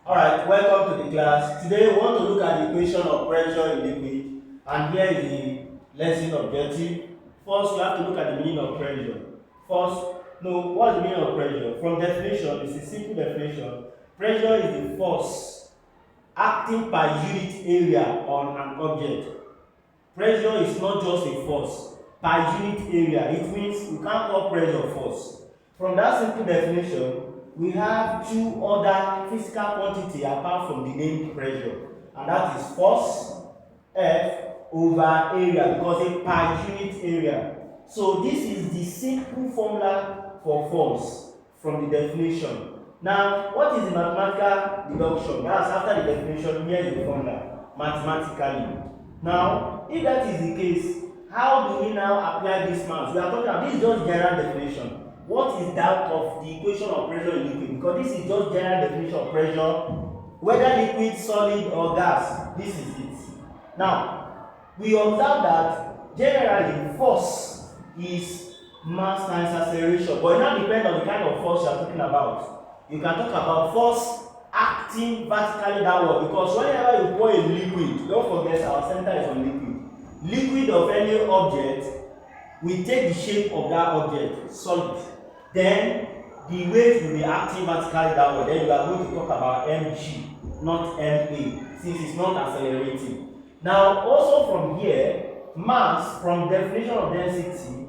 Alright, welcome to the class. Today we want to look at the equation of pressure in liquid, and here is the lesson objective. First, we have to look at the meaning of pressure. What is the meaning of pressure? From definition, it's a simple definition. Pressure is the force acting per unit area on an object. Pressure is not just a force per unit area. It means you can't call pressure force. From that simple definition, we have two other physical quantity apart from the name pressure, and that is force F over area, because it's per unit area. So this is the simple formula for force from the definition. Now, what is the mathematical deduction? That's after the definition. Here is the formula mathematically. Now, if that is the case, how do we now apply this math? We are talking about this is just general definition. What is that of the equation of pressure in liquid? Because this is just general definition of pressure, whether liquid, solid, or gas. This is it. Now, we observe that generally force is mass times acceleration, but it now depends on the kind of force you are talking about. You can talk about force acting vertically downward, because whenever you pour a liquid, don't forget our center is on liquid. Liquid of any object will take the shape of that object, solid. Then the weight will be acting vertically downward. Then you are going to talk about mg, not ma, since it's not accelerating. Now, also from here, mass, from definition of density,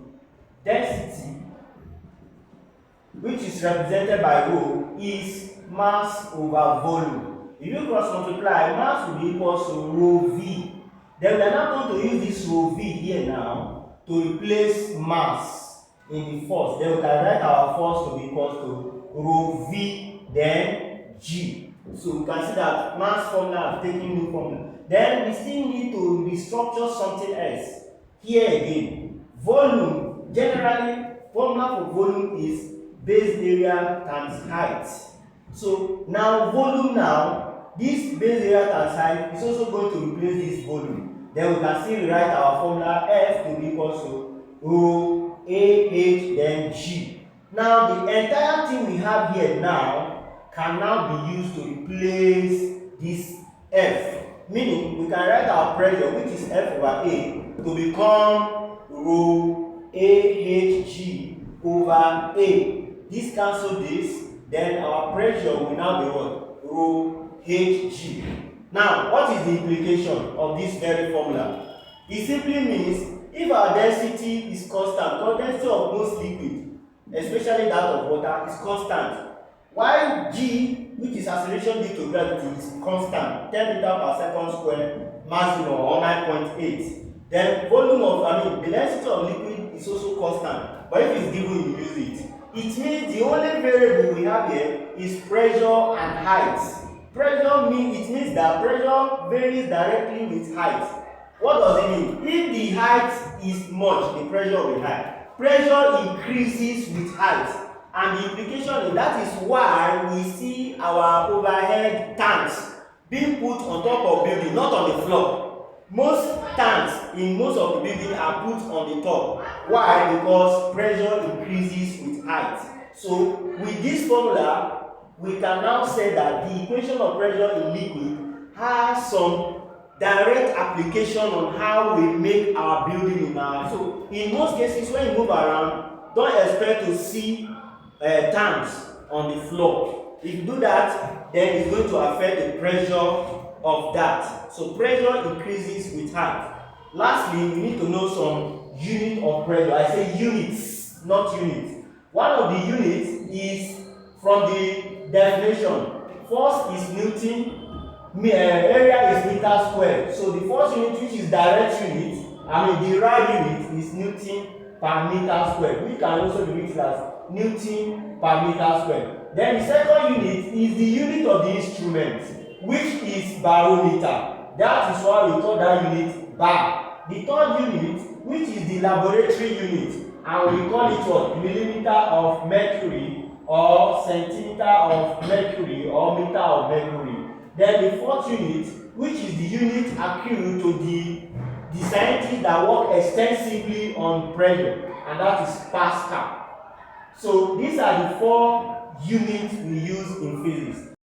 which is represented by rho, is mass over volume. If you cross multiply, mass will be equal to rho v. Then we are not going to use this rho v here now to replace mass in the force. Then we can write our force to be equal to rho v then g. So we can see that mass formula has taken new formula. Then we still need to restructure something else. Here again, volume. Generally, formula for volume is base area times height. So now volume, this base area times height is also going to replace this volume. Then we can still write our formula F to be equal to rho AH then G. Now the entire thing we have here now can now be used to replace this F. Meaning we can write our pressure, which is F over A, to become rho AHG over A. This cancel this, then our pressure will now be what? Rho HG. Now, what is the implication of this very formula? It simply means if our density is constant, because density of most liquid, especially that of water, is constant, while G, which is acceleration due to gravity, is constant, 10 meters per second square, maximum or 9.8. Then the density of liquid is also constant, but if it's given, you use it. It means the only variable we have here is pressure and height. Pressure means that pressure varies directly with height. What does it mean? If the height is much, the pressure will be high. Pressure increases with height. And the implication is that is why we see our overhead tanks being put on top of building, not on the floor. Most tanks in most of the building are put on the top. Why? Because pressure increases with height. So with this formula, we can now say that the equation of pressure in liquid has some direct application on how we make our building So in most cases, when you move around, don't expect to see tanks on the floor. If you do that, then it's going to affect the pressure of that. So pressure increases with height. Lastly, we need to know some unit of pressure. I say units, not units. One of the units is from the definition. Force is Newton, area is meter squared. So the first unit, which is direct unit, derived unit, is Newton per meter squared, which can also be written as Newton per meter squared. Then the second unit is the unit of the instrument, which is barometer. That is why we call that unit bar. The third unit, which is the laboratory unit, and we call it what? Millimeter of mercury, or centimeter of mercury, or meter of mercury. Then the fourth unit, which is the unit accrued to the scientists that work extensively on pressure, and that is Pascal. So these are the 4 units we use in physics.